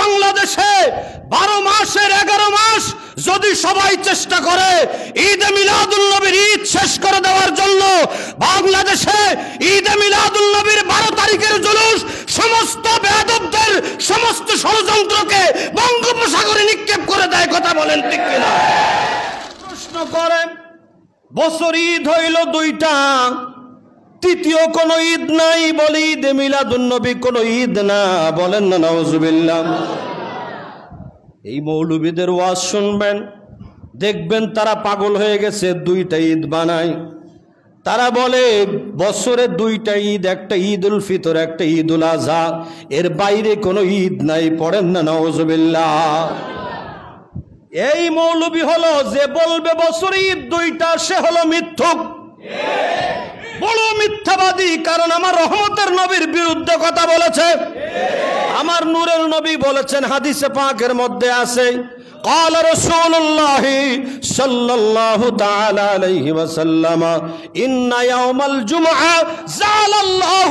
বাংলাদেশে 12 মাসের 11 মাস যদি সবাই চেষ্টা করে ঈদে মিলাদুল নবীর ঈদ শেষ করে দেওয়ার জন্য, বাংলাদেশে ঈদে মিলাদুল নবীর 12 তারিখের জুলুস সমস্ত বেয়াদবদের সমস্ত ষড়যন্ত্রকে বঙ্গোপসাগরে নিক্ষেপ করে দেয়। কথা বলেন ঠিক কিনা? প্রশ্ন করেন, বছর ঈদ হইল 2টা, তৃতীয় কোন ঈদ নাই, বলে ঈদে মিলাদুন নবী কোন ঈদ না। বলেন না নাউজুবিল্লাহ। এই মৌলবীদের ওয়াজ শুনবেন, দেখবেন তারা পাগল হয়ে গেছে, 2টা ঈদ বানায়। তারা বলে বছরে 2টা ঈদ, একটা ঈদুল ফিতর, একটা ঈদুল আজহা, এর বাইরে কোনো ঈদ নাই। পড়েন না নাউজুবিল্লাহ। এই মৌলবী হলো যে বলবে বছরে ঈদ 2টা, সে হলো মিথ্যুক, বড় মিথ্যাবাদী। কারণ আমার রহমতের নবীর বিরুদ্ধে কথা বলেছে। আমার নূরের নবী বলেছেন, হাদিসে পাকের মধ্যে আছে, قال رسول الله صلى الله تعالى عليه وسلم إن يوم الجمعة جعل الله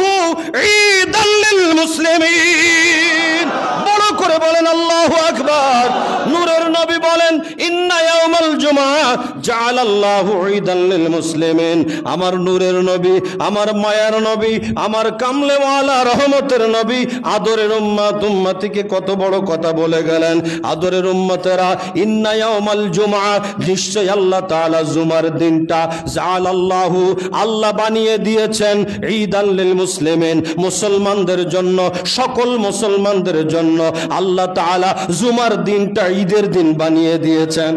عيدا للمسلمين। বড় করে বলেন আল্লাহু আকবার। নূরের নবী বলেন, ইন্না ইয়াউমাল জুমআ জাআলাল্লাহু ঈদান লিল মুসলিমিন। আমার নূরের নবী, আমার মায়ার নবী, আমার কামলেওয়ালা রহমতের নবী, আদরের উম্মত, উম্মতিকে কত বড় কথা বলে গেলেন। আদরের উম্মতেরা, ইন্না ইয়াউমাল জুমআ, নিশ্চয় আল্লাহ তাআলা জুমার দিনটা, জাআলাল্লাহু, আল্লাহ বানিয়ে দিয়েছেন, ঈদান লিল মুসলিমিন, মুসলমানদের জন্য, সকল মুসলমানদের জন্য আল্লাহ তাআলা জুমার দিনটা ঈদের দিন বানিয়ে দিয়েছেন।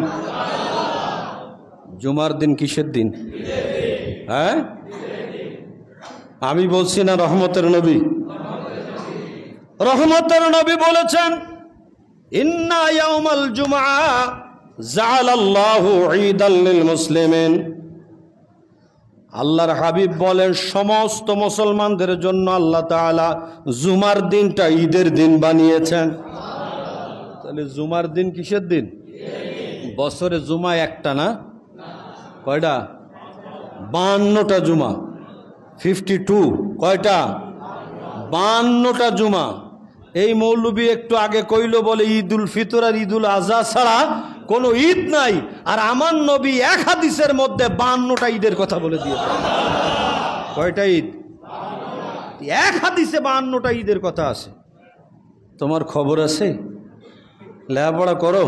জুমার দিন কিসের দিন? হ্যাঁ, আমি বলছি না, রহমতের নবী। রহমতের নবী বলেছেন, ইন্না ইয়াউমাল জুমআ জাআলাল্লাহু ঈদান লিল মুসলিমিন। আল্লাহর হাবিব বলেন, সমস্ত মুসলমানদের জন্য আল্লাহ তাআলা জুমার দিনটা ঈদের দিন বানিয়েছেন। তাহলে জুমার দিন কিসের দিন? বছরে জুমা একটা না, কয়টা? 52টা জুমা, 52। কয়টা? 52টা জুমা। এই মৌলবী একটু আগে কইল, বলে ঈদুল ফিতর আর ঈদুল আজহা ছাড়া কোনো ঈদ নাই। আর আমার নবী এক হাদিসের মধ্যে 52টা ঈদের কথা বলে দিয়েছে। কয়টা ঈদ? এক হাদিসে 52টা ঈদের কথা আছে। তোমার খবর আছে? লেখাপড়া করো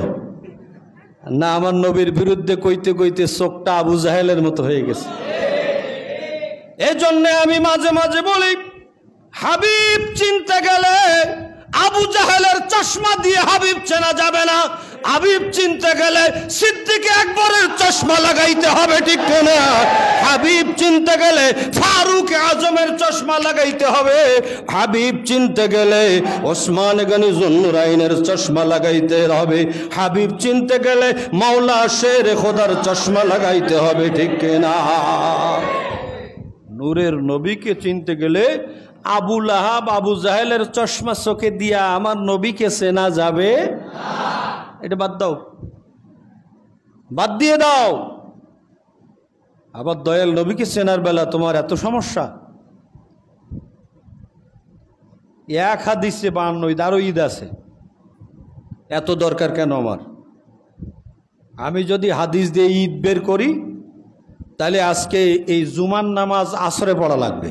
না? আমার নবীর বিরুদ্ধে কইতে কইতে চোখটা আবু জাহেলের মতো হয়ে গেছে। এই জন্য আমি মাঝে মাঝে বলি, হাবিব চিনতে গেলে আবু জাহেলের চশমা দিয়ে হাবিব চেনা যাবে না। হাবিব চিনতে গেলে সিদ্দিক আকবরের চশমা লাগাইতে হবে, ঠিক না? হাবিব চিনতে গেলে ফারুক আজমের চশমা লাগাইতে হবে। হাবিব চিনতে গেলে ওসমান গনি জুন্নুরাইনের চশমা লাগাইতে হবে। হাবিব চিনতে গেলে মাওলা শের খোদার চশমা লাগাইতে হবে, ঠিক না? নূরের নবীকে চিনতে গেলে আবু লাহাব, আবু জাহেলের চশমা চোখে দিয়া আমার নবীকে চেনা যাবে? এটা বাদ দাও, বাদ দিয়ে দাও। আবার দয়াল নবীকে চেনার বেলা তোমার এত সমস্যা। এক হাদিসে 52 ঈদ, আরো ঈদ আছে, এত দরকার কেন আমার? আমি যদি হাদিস দিয়ে ঈদ বের করি, তাহলে আজকে এই জুমার নামাজ আসরে পড়া লাগবে।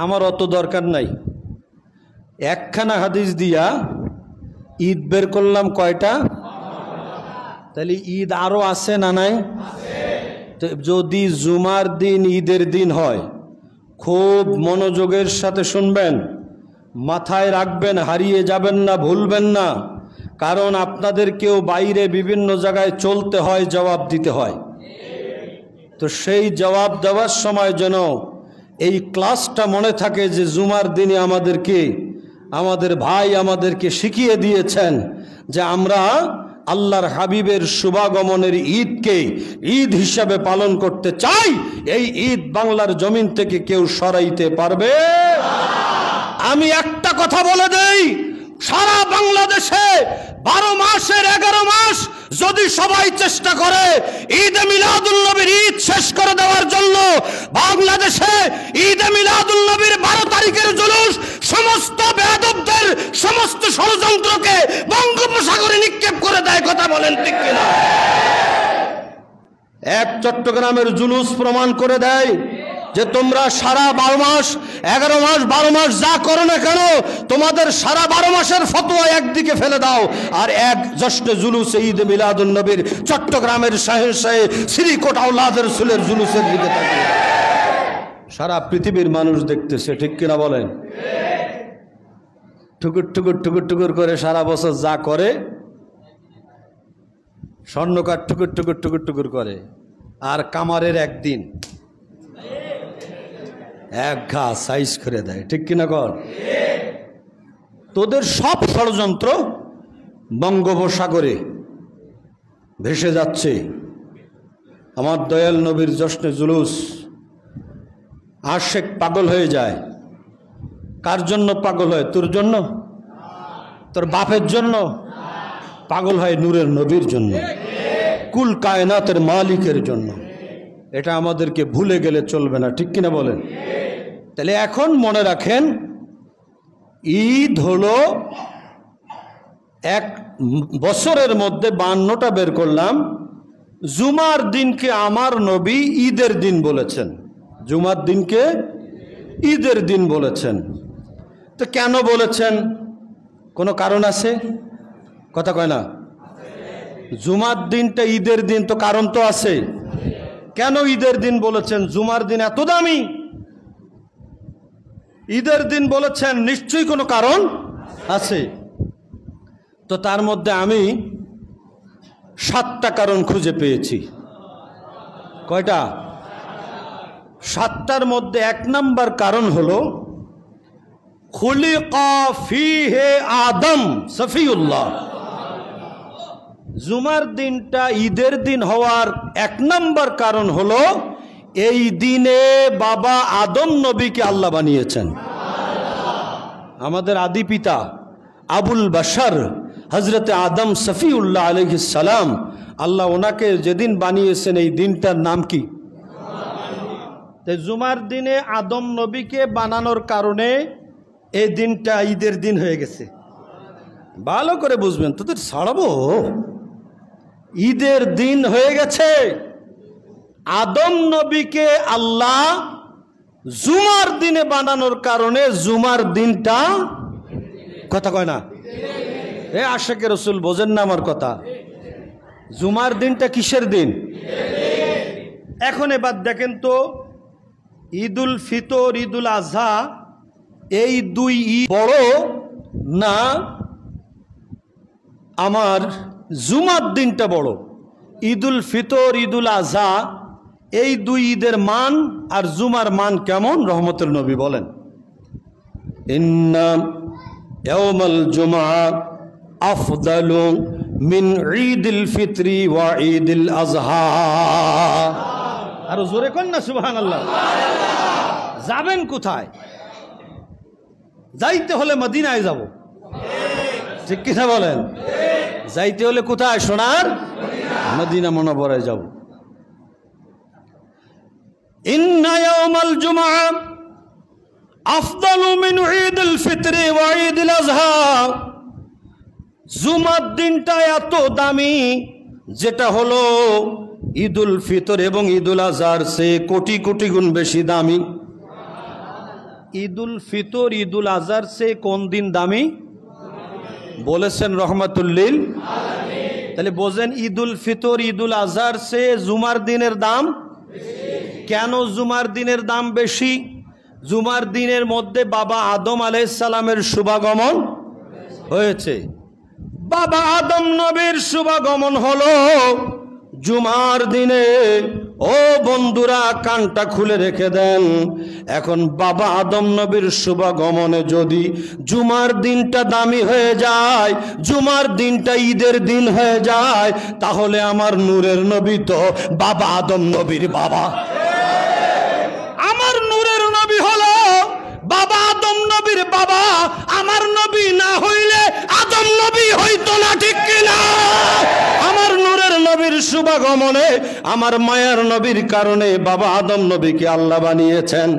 আমার অত দরকার নাই। একখানা হাদিস দিয়া ঈদ বের করলাম কয়টা? তাহলে ঈদ আরো আছে না নাই? যদি জুমার দিন ঈদের দিন হয়, খুব মনোযোগের সাথে শুনবেন, মাথায় রাখবেন, হারিয়ে যাবেন না, ভুলবেন না। কারণ আপনাদেরকেও বাইরে বিভিন্ন জায়গায় চলতে হয়, জবাব দিতে হয়। তো সেই জবাব দেওয়ার সময় যেন এই ক্লাসটা মনে থাকে যে জুমার দিনে আমাদের ভাই আমাদেরকে শিখিয়ে দিয়েছেন যে আমরা আল্লাহর হাবিবের শুভাগমনের ঈদকে ঈদ হিসাবে পালন করতে চাই। এই ঈদ বাংলার জমিন থেকে কেউ সরাইতে পারবে? আমি একটা কথা বলে দেই, সারা বাংলাদেশে 12 মাসের 11 মাস যদি সবাই চেষ্টা করে ঈদে মিলাদুল নবীর ঈদ শেষ করে দেওয়ার জন্য, বাংলাদেশে ঈদে মিলাদুল নবীর 12 তারিখের জুলুস সমস্ত বেয়াদবদের সমস্ত ষড়যন্ত্রকে বঙ্গোপসাগরে নিক্ষেপ করে দেয়। কথা বলেন ঠিক কিনা? এক চট্টগ্রামের জুলুস প্রমাণ করে দেয় যে তোমরা সারা 12 মাস 11 মাস 12 মাস যা করো না কেন, তোমাদের সারা 12 মাসের ফতোয়া একদিকে ফেলে দাও, আর এক জশ্নে জুলুসে ঈদ মিলাদুন নবীর চট্টগ্রামের শাহেনশাহে শ্রীকোট আওলাদের রাসূলের জুলুসের দিকে তাকিয়ে সারা পৃথিবীর মানুষ দেখতেছে। ঠিক কিনা বলেন? ঠুকুর ঠুকুর ঠুকুর ঠুকুর করে সারা বছর যা করে, স্বর্ণকার ঠুকুর ঠুকুর ঠুকুর ঠুকুর করে, আর কামারের একদিন এক ঘা সাইজ করে দেয়। ঠিক কিনা কর? তোদের সব ষড়যন্ত্র বঙ্গোপসাগরে ভেসে যাচ্ছে। আমার দয়াল নবীর জশ্নে জুলুস আশেক পাগল হয়ে যায়। কার জন্য পাগল হয়? তোর জন্য? তোর বাপের জন্য? পাগল হয় নূরের নবীর জন্য, কুল কায়নাতের মালিকের জন্য। এটা আমাদেরকে ভুলে গেলে চলবে না। ঠিক কিনা বলেন? তাহলে এখন মনে রাখেন, ঈদ হলো এক বছরের মধ্যে 52টা বের করলাম। জুমার দিনকে আমার নবী ঈদের দিন বলেছেন। জুমার দিনকে ঈদের দিন বলেছেন। তো কেন বলেছেন? কোনো কারণ আছে? কথা কয় না? জুমার দিনটা ঈদের দিন, তো কারণ তো আছে। কেন ঈদের দিন বলেছেন? জুমার দিন এত দামি, ঈদের দিন বলেছেন, নিশ্চয়ই কোনো কারণ আছে। তো তার মধ্যে আমি 7টা কারণ খুঁজে পেয়েছি। কয়টা? 7টার মধ্যে 1 নম্বর কারণ হলো খুলিকা ফীহে আদম সফিউল্লাহ। জুমার দিনটা ঈদের দিন হওয়ার 1 নম্বর কারণ হলো এই দিনে বাবা আদম নবীকে আল্লাহ বানিয়েছেন। আমাদের আদি পিতা আবুল বাশার হযরতে আদম সফিউল্লাহ আলাইহিস সালাম, আল্লাহ ওনাকে যেদিন বানিয়েছেন এই দিনটার নাম কি? জুমার দিনে আদম নবীকে বানানোর কারণে এই দিনটা ঈদের দিন হয়ে গেছে। ভালো করে বুঝবেন, তোদের ছাড়াবো। ঈদের দিন হয়ে গেছে। আদম নবীকে আল্লাহ জুমার দিনে বানানোর কারণে জুমার দিনটা, কথা কয় না? এ আশেকে রসুল, বোঝেন না আমার কথা? জুমার দিনটা কিসের দিন? এখন এবার দেখেন তো, ঈদুল ফিতর ঈদুল আজহা এই 2 ঈদ বড় না আমার জুমার দিনটা বড়? ঈদুল ফিতর ঈদুল আজহা এই 2 ঈদের মান আর জুমার মান কেমন? রহমতের নবী বলেন, ইন্না ইয়াউমাল জুমআ আফদালু মিন ঈদিল ফিতরি ওয়া ঈদিল আজহা। আরো জোরে কোন না সুবহানাল্লাহ। যাবেন কোথায়? যাইতে হলে মদিনায় যাব। ঠিক কিনা বলেন? যাইতে হলে কোথায়? সোনার মদিনা মুনাওয়ারায় যাব। ইন্না ইয়াউমাল জুমআ আফদালু মিন ঈদিল ফিতরি ওয়া ঈদিল আজহা। জুমার দিনটা এত দামি, যেটা হলো ঈদুল ফিতর এবং ঈদুল আজহার চেয়ে কোটি কোটি গুণ বেশি দামি। ঈদুল ফিতর ঈদুল আজহার চেয়ে কোন দিন দামি? বলেছেন রহমাতুল্লিল আলামিন। তাহলে বোঝেন, ঈদুল ফিতর ঈদুল আজহার চেয়ে জুমার দিনের দাম কেন? জুমার দিনের দাম বেশি। জুমার দিনের মধ্যে বাবা আদম আলাইহিস সালামের শুভাগমন হয়েছে। বাবা আদম নবীর শুভাগমন হলো জুমার দিনে। ও বন্ধুরা, কানটা খুলে রেখে দেন। এখন বাবা আদম নবীর শুভাগমনে যদি জুমার দিনটা দামি হয়ে যায়, জুমার দিনটা ঈদের দিন হয়ে যায়, তাহলে আমার নূরের নবী তো বাবা আদম নবীর বাবা। আমার নূরের নবী হলো বাবা আদম নবীর বাবা। আমার নবী না হইলে আদম নবী হইতো না। ঠিক কিনা? আমার নূরের নবীর শুভাগমনে, আমার মায়ার নবীর কারণে বাবা আদম নবীকে আল্লাহ বানিয়েছেন।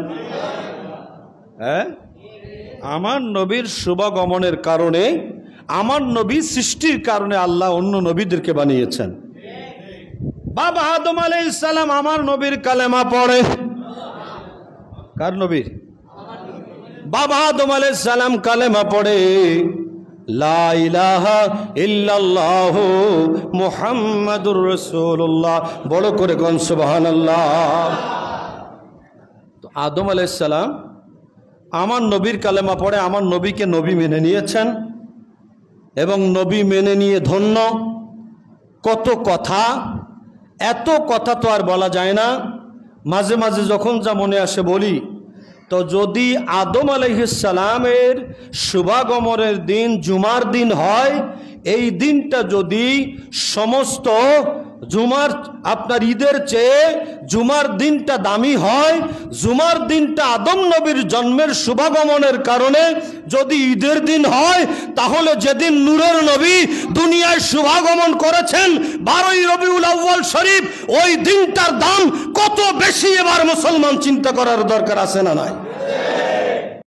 হ্যাঁ, আমার নবীর শুভাগমনের কারণে, আমার নবী সৃষ্টির কারণে আল্লাহ অন্য নবীদেরকে বানিয়েছেন। বাবা আদম আলাইহিস সালাম আমার নবীর কালেমা পড়ে। কার নবীর? বাবা আদম আলাইহিস সালাম কালেমা পড়ে, লা ইলাহা ইল্লাল্লাহ মুহাম্মাদুর রাসূলুল্লাহ। বড় করে কোন সুবহানাল্লাহ। তো আদম আলাইহিস সালাম আমার নবীর কালেমা পড়ে আমার নবীকে নবী মেনে নিয়েছেন এবং নবী মেনে নিয়ে ধন্য। কত কথা, এত কথা তো আর বলা যায় না। মাঝে মাঝে যখন যা মনে আসে বলি। তো যদি আদম আলাইহিস সালামের শুভাগমনের দিন জুমার দিন হয়, এই দিনটা যদি সমস্ত জুমার আপনার ঈদের চেয়ে জুমার দিনটা দামি হয়, জুমার দিনটা আদম নবীর জন্মের শুভাগমনের কারণে যদি ঈদের দিন হয়, তাহলে যেদিন নূরের নবী দুনিয়ায় শুভাগমন করেছেন 12ই রবিউল আউয়াল শরীফ, ওই দিনটার দাম কত বেশি এবার মুসলমান চিন্তা করার দরকার আছে না নাই?